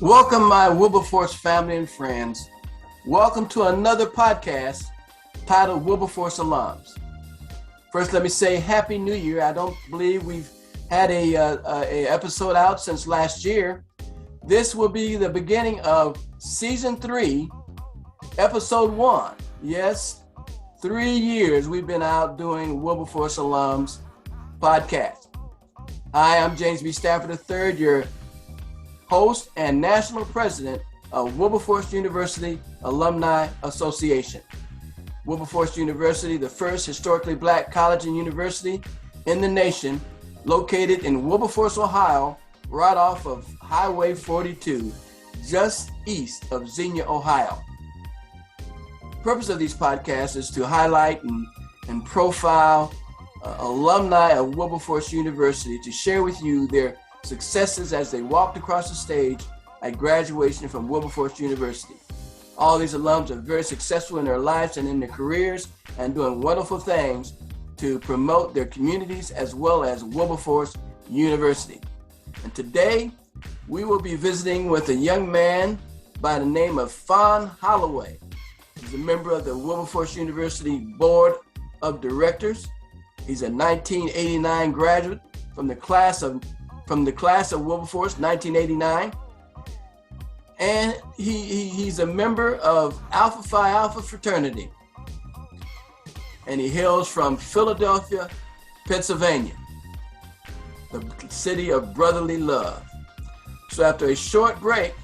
Welcome, my Wilberforce family and friends. Welcome to another podcast titled Wilberforce Alums. First, let me say Happy New Year. I don't believe we've had a episode out since last year. This will be the beginning of Season 3, Episode 1. Yes, 3 years we've been out doing Wilberforce Alums podcast. Hi, I'm James B. Stafford III, your host and national president of Wilberforce University Alumni Association. Wilberforce University, the first historically black college and university in the nation, located in Wilberforce, Ohio, right off of Highway 42, just east of Xenia, Ohio. The purpose of these podcasts is to highlight and profile alumni of Wilberforce University, to share with you their successes as they walked across the stage at graduation from Wilberforce University. All these alums are very successful in their lives and in their careers and doing wonderful things to promote their communities as well as Wilberforce University. And today we will be visiting with a young man by the name of Fon Holloway. He's a member of the Wilberforce University Board of Directors. He's a 1989 graduate from the class of Wilberforce, 1989. And he's a member of Alpha Phi Alpha fraternity. And he hails from Philadelphia, Pennsylvania, the city of brotherly love. So after a short break,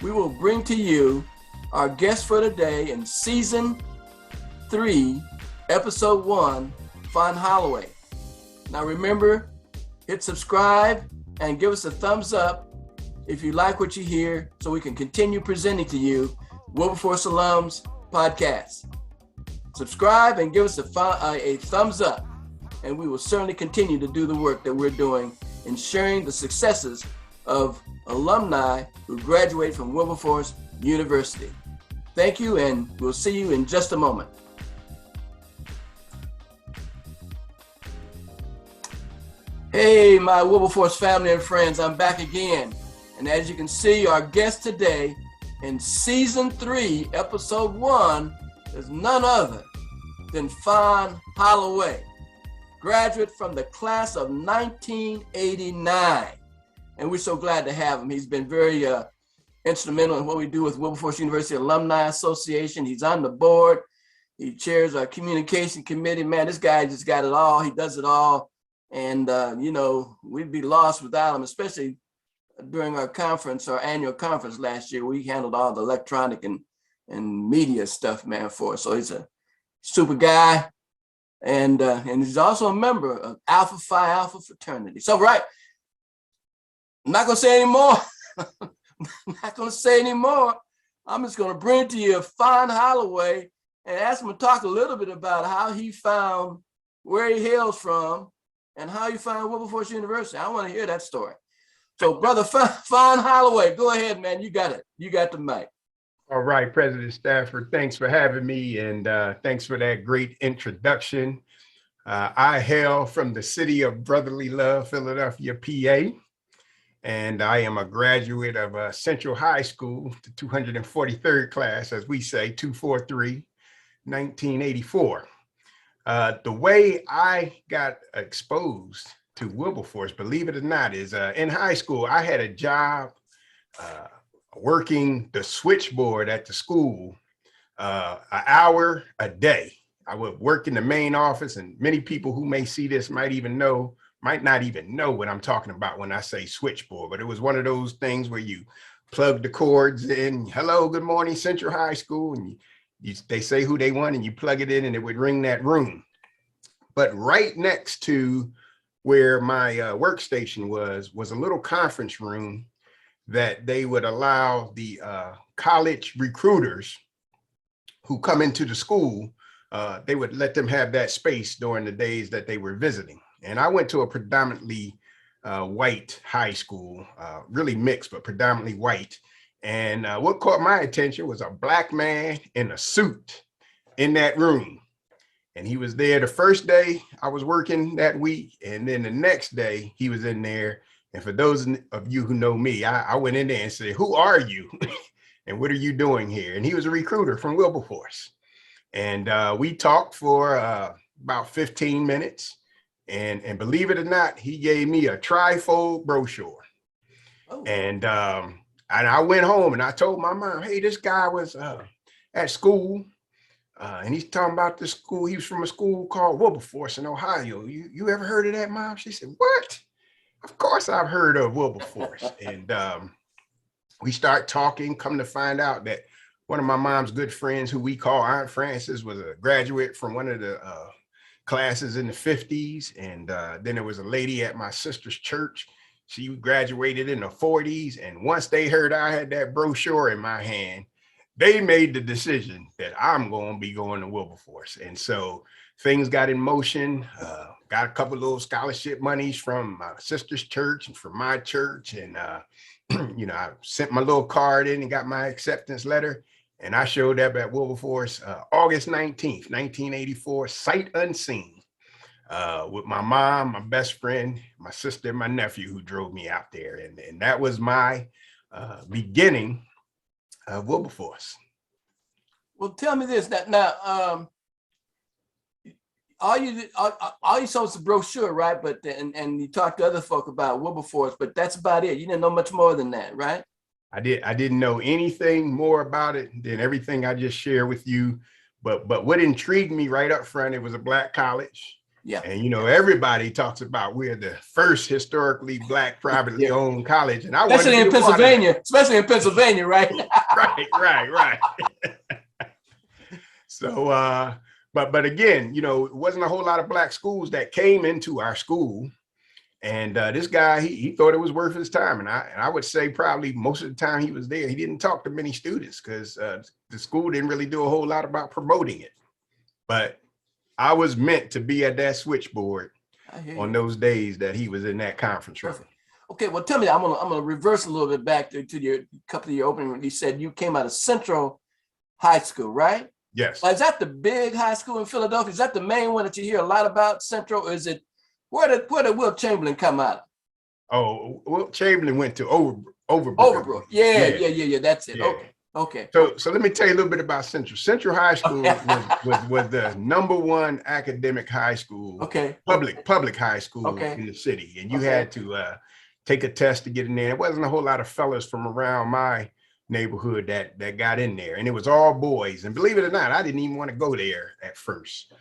we will bring to you our guest for today in Season 3, Episode 1, Fon Holloway. Now remember, hit subscribe and give us a thumbs up if you like what you hear so we can continue presenting to you Wilberforce Alums podcast. Subscribe and give us a thumbs up, and we will certainly continue to do the work that we're doing in sharing the successes of alumni who graduate from Wilberforce University. Thank you, and we'll see you in just a moment. Hey, my Wilberforce family and friends, I'm back again. And as you can see, our guest today in Season 3, Episode 1, is none other than Fon Holloway, graduate from the class of 1989. And we're so glad to have him. He's been very instrumental in what we do with Wilberforce University Alumni Association. He's on the board. He chairs our communication committee. Man, this guy just got it all. He does it all. And, we'd be lost without him, especially during our annual conference last year. We handled all the electronic and media stuff, man, for us. So he's a super guy. And he's also a member of Alpha Phi Alpha fraternity. So, right, I'm not going to say anymore. I'm just going to bring to you Fon Holloway and ask him to talk a little bit about how he found where he hails from and how you found Wilberforce University. I want to hear that story. So, Brother Fon Holloway, go ahead, man. You got it. You got the mic. All right, President Stafford, thanks for having me, and thanks for that great introduction. I hail from the city of brotherly love, Philadelphia, PA, and I am a graduate of Central High School, the 243rd class, as we say, 243, 1984. The way I got exposed to Wilberforce, believe it or not, is in high school, I had a job working the switchboard at the school an hour a day. I would work in the main office, and many people who may see this might not even know what I'm talking about when I say switchboard, but it was one of those things where you plug the cords in, hello, good morning, Central High School, and they say who they want and you plug it in and it would ring that room. But right next to where my workstation was a little conference room that they would allow the college recruiters who come into the school, they would let them have that space during the days that they were visiting. And I went to a predominantly white high school, really mixed, but predominantly white. And what caught my attention was a black man in a suit in that room. And he was there the first day I was working that week. And then the next day he was in there And for those of you who know me, I went in there and said, "Who are you? And what are you doing here?" And he was a recruiter from Wilberforce. And we talked for about 15 minutes. And believe it or not, he gave me a trifold brochure. Oh. And I went home and I told my mom, "Hey, this guy was at school. And he's talking about the school. He was from a school called Wilberforce in Ohio. You ever heard of that, Mom?" She said, "What? Of course I've heard of Wilberforce." And we start talking, come to find out that one of my mom's good friends, who we call Aunt Frances, was a graduate from one of the classes in the 50s. And then there was a lady at my sister's church. She graduated in the 40s. And once they heard I had that brochure in my hand, they made the decision that I'm going to be going to Wilberforce. And so things got in motion, got a couple of little scholarship monies from my sister's church and from my church. And, I sent my little card in and got my acceptance letter. And I showed up at Wilberforce August 19th, 1984, sight unseen, with my mom, my best friend, my sister, and my nephew who drove me out there. And that was my beginning of Wilberforce. Well, tell me this. Now, all you saw was the brochure, right? But and you talked to other folk about Wilberforce, but that's about it. You didn't know much more than that, right? I didn't know anything more about it than everything I just shared with you. But what intrigued me right up front, it was a Black college. Yeah. And everybody talks about we're the first historically Black privately owned college, and I especially in Pennsylvania, right? right. So, but again, it wasn't a whole lot of Black schools that came into our school. And this guy, he thought it was worth his time. And I would say probably most of the time he was there, he didn't talk to many students because the school didn't really do a whole lot about promoting it. But I was meant to be at that switchboard on those days that he was in that conference room. Perfect. Okay, well, tell me, I'm gonna reverse a little bit back to your couple of your opening. You said you came out of Central High School, right? Yes. Is that the big high school in Philadelphia? Is that the main one that you hear a lot about, Central? Or is it where did Wilt Chamberlain come out of? Oh, Wilt Chamberlain went to Overbrook. Overbrook. Yeah. That's it. Yeah. Okay. So let me tell you a little bit about Central. Central High School was the #1 academic high school. Okay. Public high school in the city, and you had to take a test to get in there. There wasn't a whole lot of fellas from around my neighborhood that got in there, and it was all boys. And believe it or not, I didn't even want to go there at first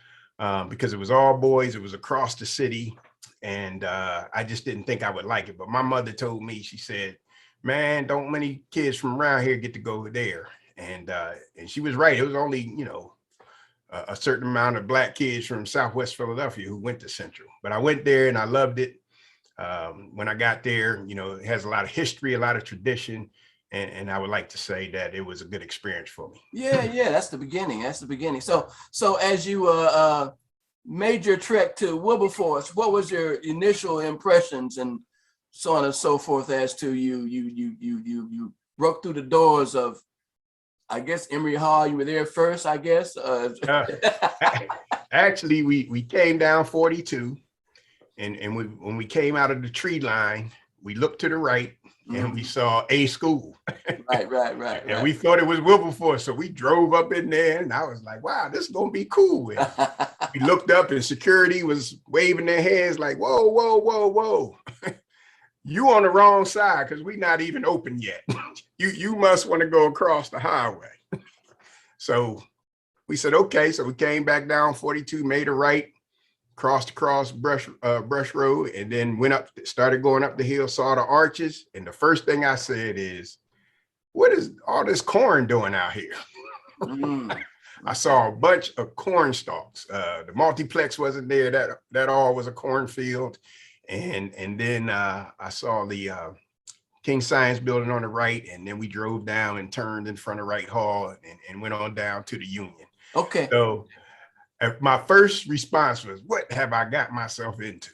because it was all boys. It was across the city, and I just didn't think I would like it. But my mother told me, she said, "Man, don't many kids from around here get to go there." And she was right. It was only, a certain amount of Black kids from Southwest Philadelphia who went to Central. But I went there and I loved it. When I got there, it has a lot of history, a lot of tradition. And I would like to say that it was a good experience for me. Yeah, that's the beginning. So as you made your trek to Wilberforce, what was your initial impressions and so on and so forth as to you broke through the doors of, I guess, Emory Hall? You were there first, I guess. Actually, we came down 42, and when we came out of the tree line, we looked to the right. And we saw a school. Right. And we thought it was Wilberforce. So we drove up in there and I was like, wow, this is going to be cool. And we looked up and security was waving their hands like, whoa. You on the wrong side because we're not even open yet. You must want to go across the highway. So we said, okay. So we came back down 42, made a right, crossed across Brush Road, and then started going up the hill, saw the arches. And the first thing I said is, what is all this corn doing out here? I saw a bunch of corn stalks. The multiplex wasn't there. That all was a cornfield. And then I saw the King Science building on the right. And then we drove down and turned in front of Wright Hall and went on down to the Union. Okay. So my first response was, what have I got myself into?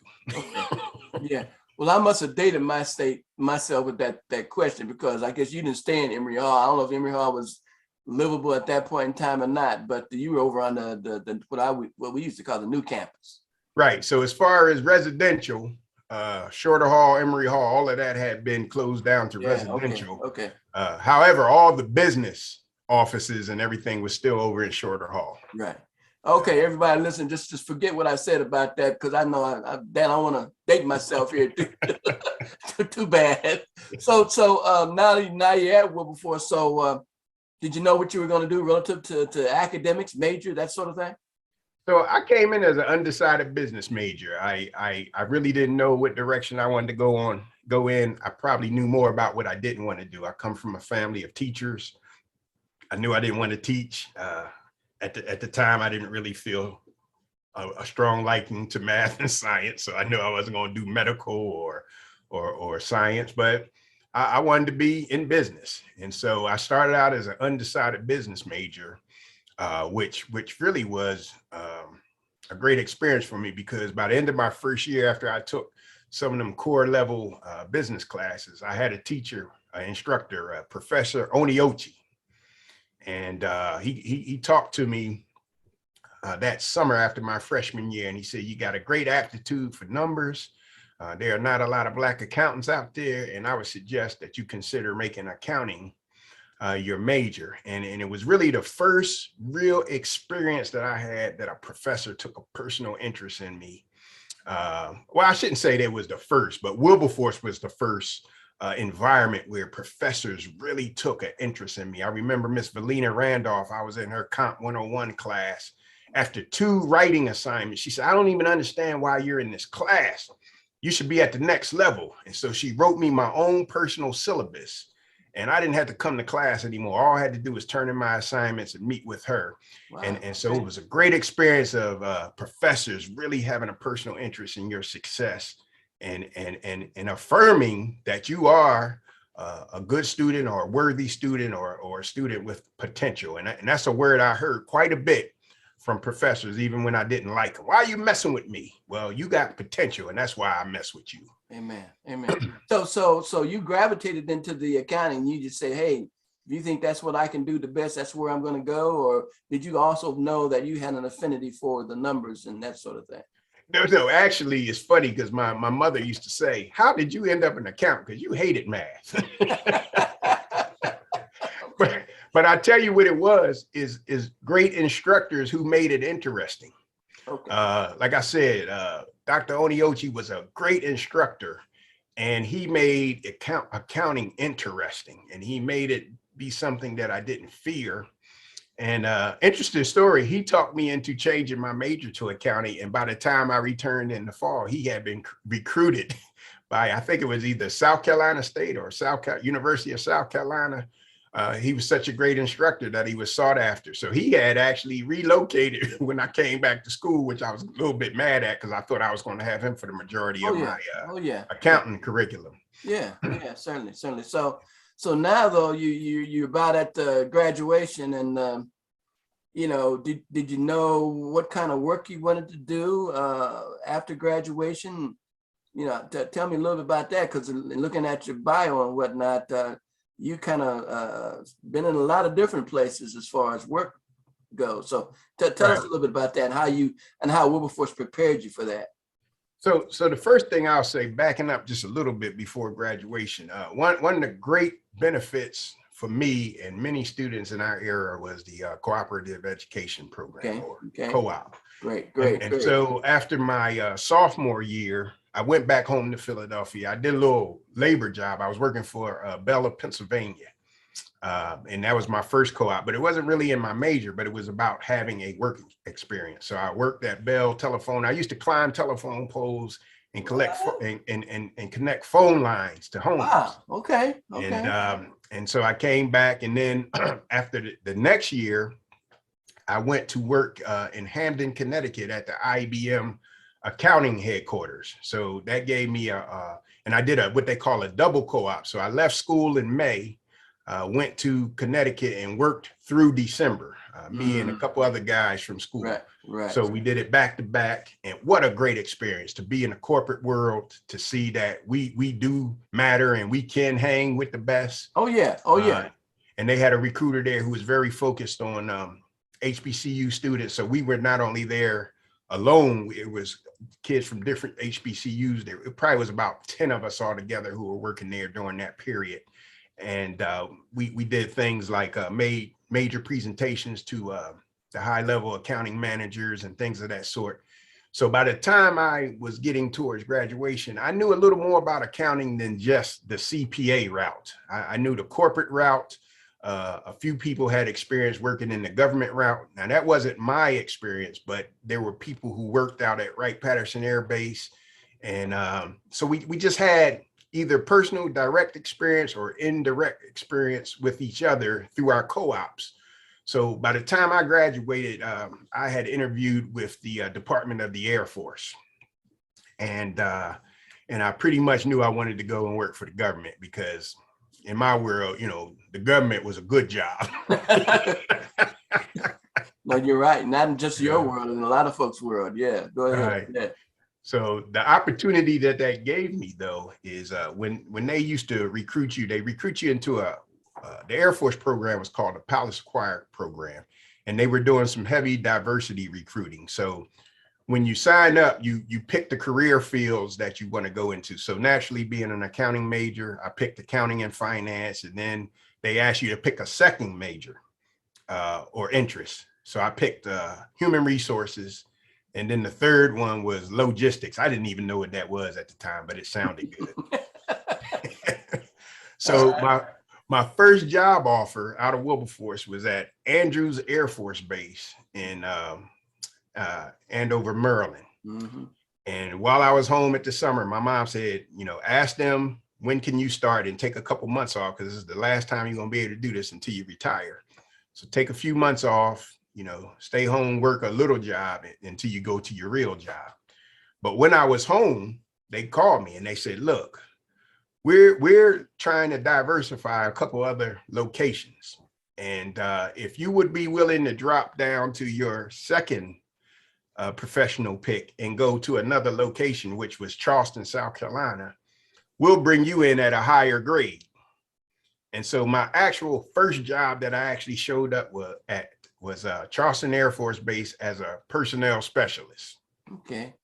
Yeah. Well, I must have dated myself with that question, because I guess you didn't stay in Emory Hall. I don't know if Emory Hall was livable at that point in time or not, but you were over on the what we used to call the new campus. Right. So as far as residential, Shorter Hall, Emory Hall, all of that had been closed down to residential. Okay. However, all the business offices and everything was still over in Shorter Hall. Right. Okay, everybody listen, just forget what I said about that, because I know I don't want to date myself here too bad. So now you're at Wilberforce. So did you know what you were going to do relative to academics, major, that sort of thing? So I came in as an undecided business major. I really didn't know what direction I wanted to go in. I probably knew more about what I didn't want to do. I come from a family of teachers. I knew I didn't want to teach. At the time, I didn't really feel a strong liking to math and science, so I knew I wasn't going to do medical or science, but I wanted to be in business. And so I started out as an undecided business major, which really was a great experience for me, because by the end of my first year, after I took some of them core level business classes, I had a teacher, an instructor, Professor Oniochi. And he talked to me that summer after my freshman year, and he said, "You got a great aptitude for numbers. There are not a lot of Black accountants out there, and I would suggest that you consider making accounting your major." And it was really the first real experience that I had that a professor took a personal interest in me. Well, I shouldn't say that was the first, but Wilberforce was the first environment where professors really took an interest in me. I remember Miss Valina Randolph. I was in her Comp 101 class. After 2 writing assignments, she said, "I don't even understand why you're in this class. You should be at the next level." And so she wrote me my own personal syllabus, and I didn't have to come to class anymore. All I had to do was turn in my assignments and meet with her. Wow. And so it was a great experience of professors really having a personal interest in your success and affirming that you are a good student or a worthy student or a student with potential. And that's a word I heard quite a bit from professors, even when I didn't like them. "Why are you messing with me?" "Well, you got potential, and that's why I mess with you." Amen. So you gravitated into the accounting. You just say, "Hey, if you think that's what I can do the best, that's where I'm going to go." Or did you also know that you had an affinity for the numbers and that sort of thing? No, actually, it's funny because my mother used to say, "How did you end up in accounting? Because you hated math." But I tell you what it was is great instructors who made it interesting. Okay. Like I said, Dr. Oniochi was a great instructor, and he made accounting interesting, and he made it be something that I didn't fear. And interesting story, he talked me into changing my major to accounting. And by the time I returned in the fall, he had been recruited by, I think it was either South Carolina State or University of South Carolina. He was such a great instructor that he was sought after. So he had actually relocated when I came back to school, which I was a little bit mad at because I thought I was going to have him for the majority of my accounting curriculum. Yeah, certainly. So now though you're about at graduation, and did you know what kind of work you wanted to do after graduation? Tell me a little bit about that, because looking at your bio and whatnot, you kind of been in a lot of different places as far as work goes. So tell us a little bit about that and how Wilberforce prepared you for that. So the first thing I'll say, backing up just a little bit before graduation, one of the great benefits for me and many students in our era was the cooperative education program, or co-op. Great. And so after my sophomore year, I went back home to Philadelphia. I did a little labor job. I was working for Bell of Pennsylvania. And that was my first co-op, but it wasn't really in my major, but it was about having a work experience. So I worked at Bell Telephone. I used to climb telephone poles and collect and connect phone lines to homes. Wow. Okay. And so I came back, and then after the next year, I went to work in Hamden, Connecticut at the IBM accounting headquarters. So that gave me and I did what they call a double co-op. So I left school in May, went to Connecticut and worked through December, me and a couple other guys from school. Right. So we did it back to back, and what a great experience to be in the corporate world, to see that we do matter and we can hang with the best. Oh yeah. And they had a recruiter there who was very focused on HBCU students. So we were not only there alone, it was kids from different HBCUs. There it probably was about 10 of us all together who were working there during that period. And we did things like made major presentations to the high level accounting managers and things of that sort. So by the time I was getting towards graduation, I knew a little more about accounting than just the CPA route. I knew the corporate route. A few people had experience working in the government route. Now that wasn't my experience, but there were people who worked out at Wright-Patterson Air Base. And so we just had either personal direct experience or indirect experience with each other through our co-ops. So by the time I graduated, I had interviewed with the Department of the Air Force. And I pretty much knew I wanted to go and work for the government because in my world, you know, the government was a good job. No, you're right. Not just your world, in a lot of folks' world. Yeah, go ahead. Right. Yeah. So the opportunity that gave me, though, is when they used to recruit you, they recruit you into the Air Force program was called the Palace Acquired program, and they were doing some heavy diversity recruiting. So when you sign up, you pick the career fields that you want to go into. So naturally, being an accounting major, I picked accounting and finance, and then they asked you to pick a second major or interest. So I picked human resources, and then the third one was logistics. I didn't even know what that was at the time, but it sounded good. So my first job offer out of Wilberforce was at Andrews Air Force Base in Andover, Maryland. Mm-hmm. And while I was home at the summer, my mom said, you know, ask them, when can you start, and take a couple months off, because this is the last time you're going to be able to do this until you retire. So take a few months off, you know, stay home, work a little job until you go to your real job. But when I was home, they called me and they said, look, we're trying to diversify a couple other locations. And if you would be willing to drop down to your second professional pick and go to another location, which was Charleston, South Carolina, we'll bring you in at a higher grade. And so my actual first job that I actually showed up was Charleston Air Force Base as a personnel specialist. Okay.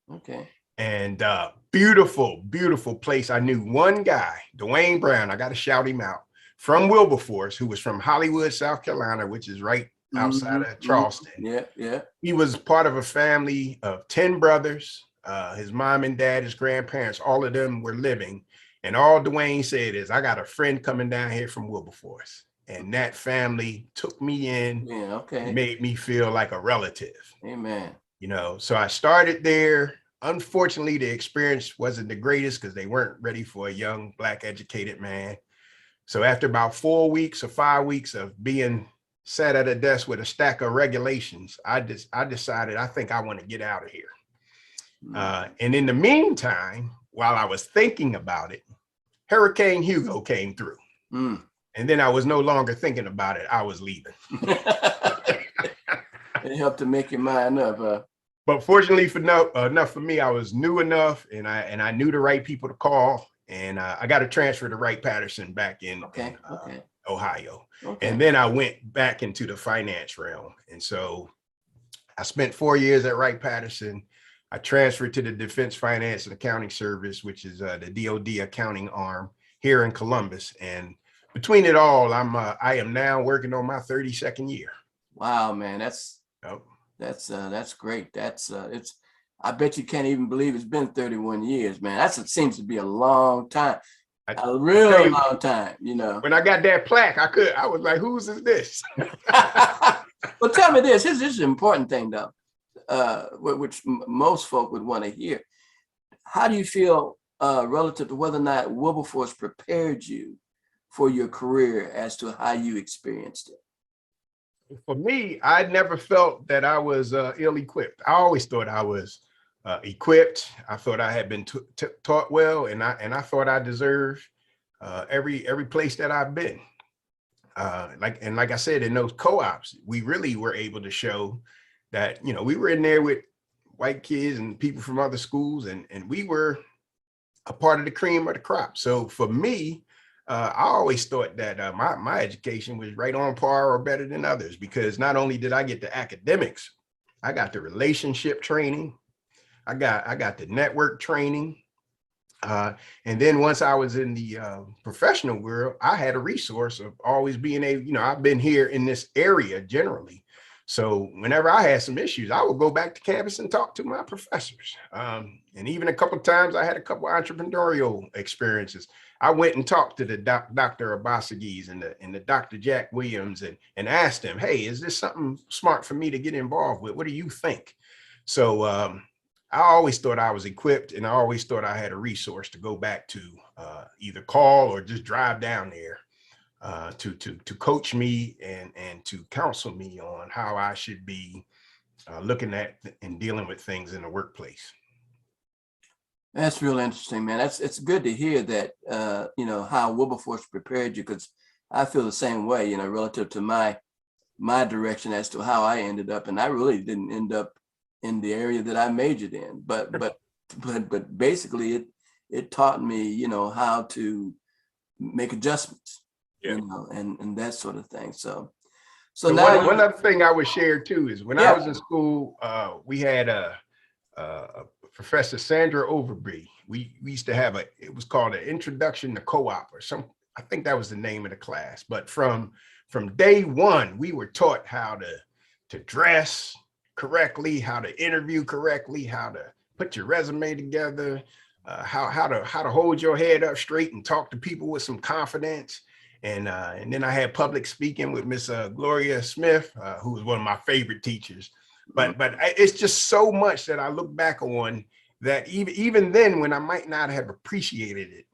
And beautiful, beautiful place. I knew one guy, Dwayne Brown, I got to shout him out, from Wilberforce, who was from Hollywood, South Carolina, which is right outside of Charleston. Yeah. He was part of a family of 10 brothers. His mom and dad, his grandparents, all of them were living. And all Dwayne said is, I got a friend coming down here from Wilberforce. And that family took me in, made me feel like a relative. Amen. You know, so I started there. Unfortunately, the experience wasn't the greatest because they weren't ready for a young Black educated man. So after about 4 weeks or 5 weeks of being sat at a desk with a stack of regulations, I decided I think I want to get out of here. And in the meantime, while I was thinking about it, Hurricane Hugo came through. And then I was no longer thinking about it. I was leaving. It helped to make your mind up. But fortunately enough for me, I was new enough, and I knew the right people to call, and I got a transfer to Wright-Patterson back in Ohio. Okay. And then I went back into the finance realm. And so I spent 4 years at Wright-Patterson. I transferred to the Defense Finance and Accounting Service, which is the DoD accounting arm here in Columbus. And between it all, I am now working on my 32nd year. Wow, man, that's great. I bet you can't even believe it's been 31 years, man. It seems to be a long time. A really long time, you know. When I got that plaque, I was like, whose is this? Well, tell me this. This is an important thing, though, which most folk would want to hear. How do you feel relative to whether or not Wilberforce prepared you for your career as to how you experienced it? For me, I never felt that I was ill-equipped. I always thought I was equipped. I thought I had been taught well, and I thought I deserved every place that I've been. Like I said, in those co-ops, we really were able to show that, you know, we were in there with white kids and people from other schools, and we were a part of the cream of the crop. So for me, I always thought that my education was right on par or better than others, because not only did I get the academics, I got the relationship training, I got the network training. And then once I was in the professional world, I had a resource of always being able, I've been here in this area generally. So whenever I had some issues, I would go back to campus and talk to my professors. And even a couple of times I had a couple of entrepreneurial experiences. I went and talked to the Dr. Abasagis and the Dr. Jack Williams and asked them, hey, is this something smart for me to get involved with? What do you think? So I always thought I was equipped, and I always thought I had a resource to go back to, either call or just drive down there to coach me and to counsel me on how I should be looking at and dealing with things in the workplace. That's real interesting, man. It's good to hear that, how Wilberforce prepared you, because I feel the same way, relative to my direction as to how I ended up. And I really didn't end up in the area that I majored in, but basically it taught me, how to make adjustments, and that sort of thing. So now one other thing I would share too is when I was in school, we had a Professor Sandra Overby. We used to have it was called an Introduction to Co-op or some, I think that was the name of the class. But from day one, we were taught how to dress correctly, how to interview correctly, how to put your resume together, how to hold your head up straight and talk to people with some confidence. And then I had public speaking with Miss Gloria Smith, who was one of my favorite teachers. But it's just so much that I look back on that even then, when I might not have appreciated it,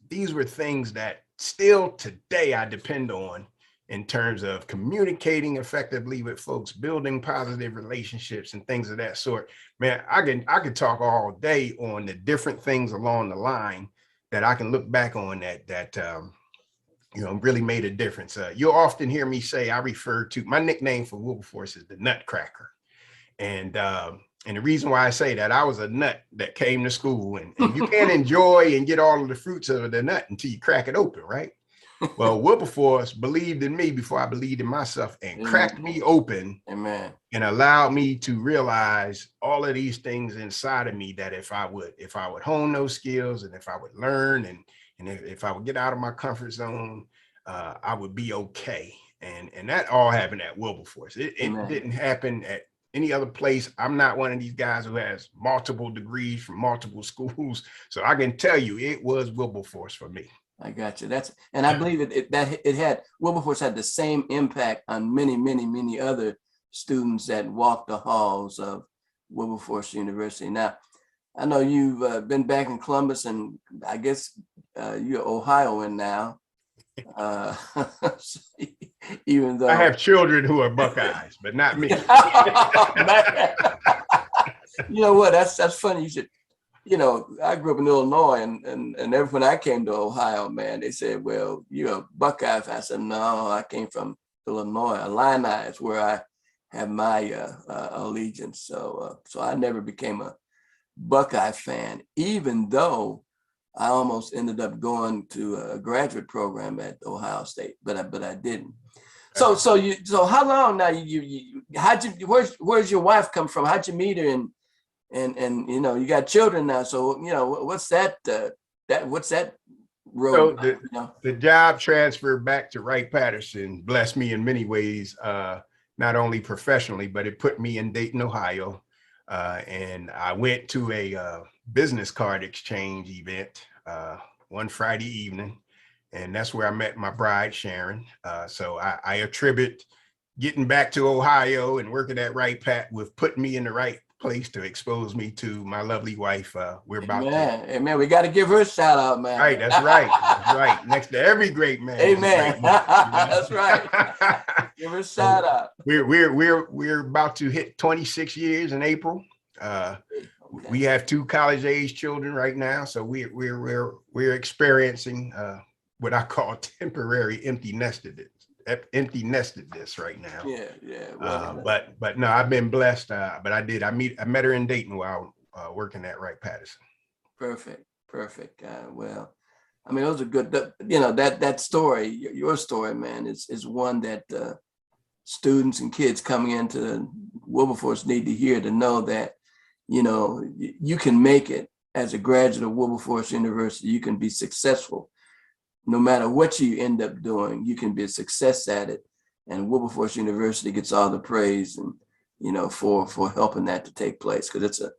these were things that still today I depend on in terms of communicating effectively with folks, building positive relationships and things of that sort. Man, I could talk all day on the different things along the line that I can look back on that really made a difference. You'll often hear me say, I refer to my nickname for Wilberforce is the Nutcracker. And the reason why I say that, I was a nut that came to school, and you can't enjoy and get all of the fruits of the nut until you crack it open, right? Well, Wilberforce believed in me before I believed in myself, and cracked me open. Amen. And allowed me to realize all of these things inside of me, that if I would hone those skills, and if I would learn, and if I would get out of my comfort zone, I would be okay. And that all happened at Wilberforce. It didn't happen at any other place. I'm not one of these guys who has multiple degrees from multiple schools. So I can tell you it was Wilberforce for me. I got you. And I believe Wilberforce had the same impact on many, many, many other students that walked the halls of Wilberforce University. Now, I know you've been back in Columbus, and I guess you're Ohioan now. Even though I have children who are Buckeyes, but not me. You know what? That's funny. You should. I grew up in Illinois, and when I came to Ohio, man, they said, "Well, you're a Buckeye fan." I said, "No, I came from Illinois. Illini is where I have my allegiance." So I never became a Buckeye fan, even though I almost ended up going to a graduate program at Ohio State, but I didn't. So how long now? Where's your wife come from? How'd you meet her? And you got children now, so what's that road? So the job transfer back to Wright-Patterson blessed me in many ways, not only professionally, but it put me in Dayton, Ohio, and I went to a business card exchange event one Friday evening, and that's where I met my bride, Sharon. So I attribute getting back to Ohio and working at Wright-Pat with putting me in the right place to expose me to my lovely wife. We're about Amen. We got to give her a shout out, man. Right, that's right. That's right. Next to every great man. Amen. That's right. Give her a shout out. We're about to hit 26 years in April. We have 2 college-age children right now, so we're experiencing what I call temporary empty nestedness right now. Yeah. Well, but no, I've been blessed. But I met her in Dayton while working at Wright-Patterson. Perfect. Well, I mean, those are good. That story, your story, man, is one that students and kids coming into Wilberforce need to hear, to know that you can make it as a graduate of Wilberforce University. You can be successful no matter what you end up doing. You can be a success at it, and Wilberforce University gets all the praise and for helping that to take place, because it's a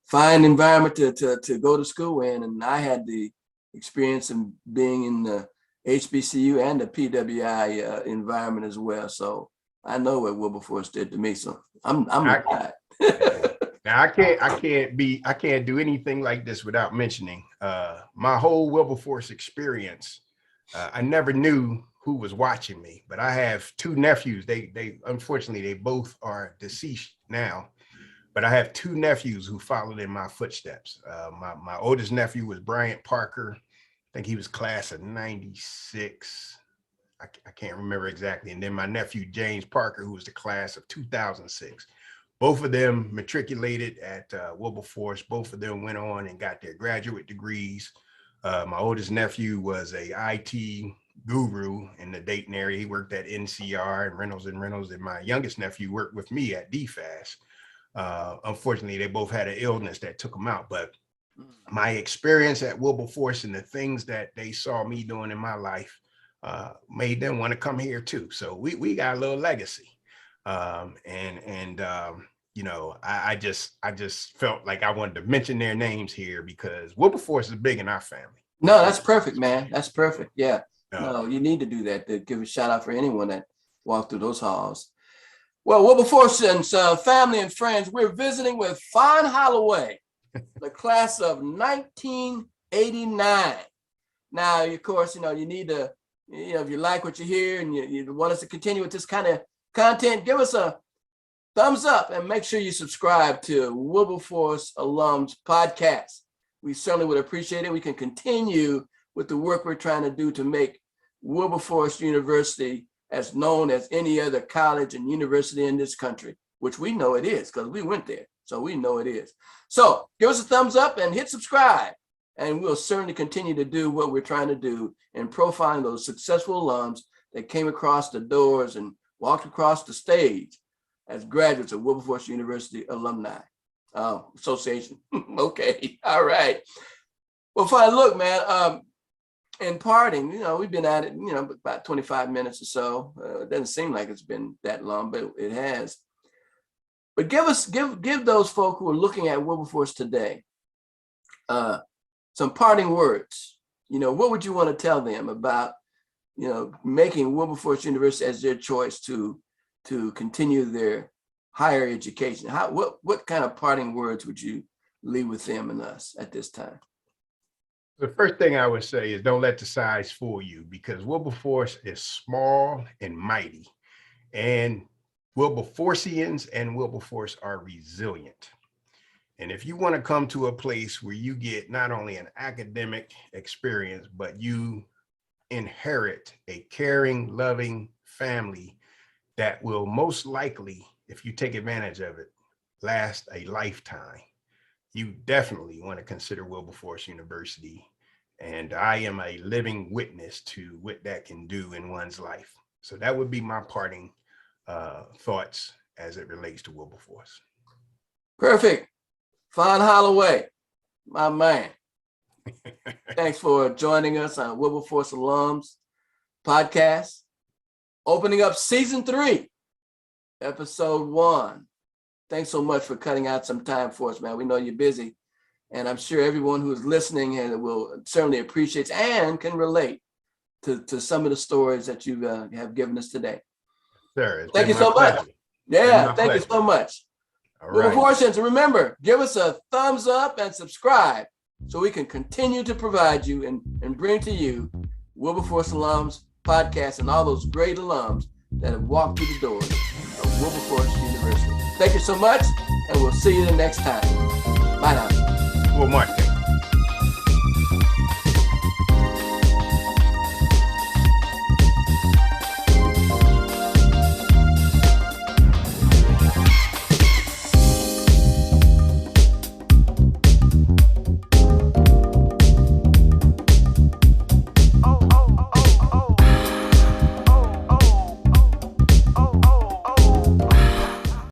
fine environment to go to school in. And I had the experience of being in the HBCU and the PWI environment as well. So I know what Wilberforce did to me. So I'm glad. Now I can't do anything like this without mentioning my whole Wilberforce experience. I never knew who was watching me, but I have two nephews. They unfortunately, they both are deceased now, but I have two nephews who followed in my footsteps. My oldest nephew was Bryant Parker. I think he was class of 96. I can't remember exactly. And then my nephew, James Parker, who was the class of 2006. Both of them matriculated at Wilberforce. Both of them went on and got their graduate degrees. My oldest nephew was a IT guru in the Dayton area. He worked at NCR and Reynolds and Reynolds. And my youngest nephew worked with me at DFAS. Unfortunately, they both had an illness that took them out. But my experience at Wilberforce and the things that they saw me doing in my life made them want to come here too. So we got a little legacy. I just felt like I wanted to mention their names here because Wilberforce is big in our family. No, that's perfect, man. That's perfect. Yeah. No, you need to do that, to give a shout out for anyone that walked through those halls. Well, Wilberforce and family and friends, we're visiting with Fon Holloway, the class of 1989. Now, of course, you need to, if you like what you hear and you want us to continue with this kind of content, give us a thumbs up and make sure you subscribe to Wilberforce Alums podcast. We certainly would appreciate it. We can continue with the work we're trying to do to make Wilberforce University as known as any other college and university in this country, which we know it is because we went there. So we know it is. So give us a thumbs up and hit subscribe. And we'll certainly continue to do what we're trying to do in profiling those successful alums that came across the doors and walked across the stage as graduates of Wilberforce University Alumni Association. Okay, all right. Well, fine. Look, man, in parting, we've been at it, about 25 minutes or so. It doesn't seem like it's been that long, but it has. But give those folk who are looking at Wilberforce today some parting words. What would you want to tell them about, making Wilberforce University as their choice to continue their higher education? What kind of parting words would you leave with them and us at this time? The first thing I would say is don't let the size fool you, because Wilberforce is small and mighty, and Wilberforcians and Wilberforce are resilient. And if you want to come to a place where you get not only an academic experience, but you inherit a caring, loving family that will most likely, if you take advantage of it, last a lifetime, you definitely want to consider Wilberforce University. And I am a living witness to what that can do in one's life. So that would be my parting thoughts as it relates to Wilberforce. Perfect. Fon Holloway, my man. Thanks for joining us on Wilberforce Alums podcast, opening up season 3, episode 1. Thanks so much for cutting out some time for us, man. We know you're busy, and I'm sure everyone who is listening and will certainly appreciate and can relate to some of the stories that you have given us today. Sir, thank you so much. Yeah, thank you so much. Wilberforcians, remember, give us a thumbs up and subscribe so we can continue to provide you and bring to you Wilberforce Alums podcast and all those great alums that have walked through the doors of Wilberforce University. Thank you so much, and we'll see you the next time. Bye now. Well, Mark.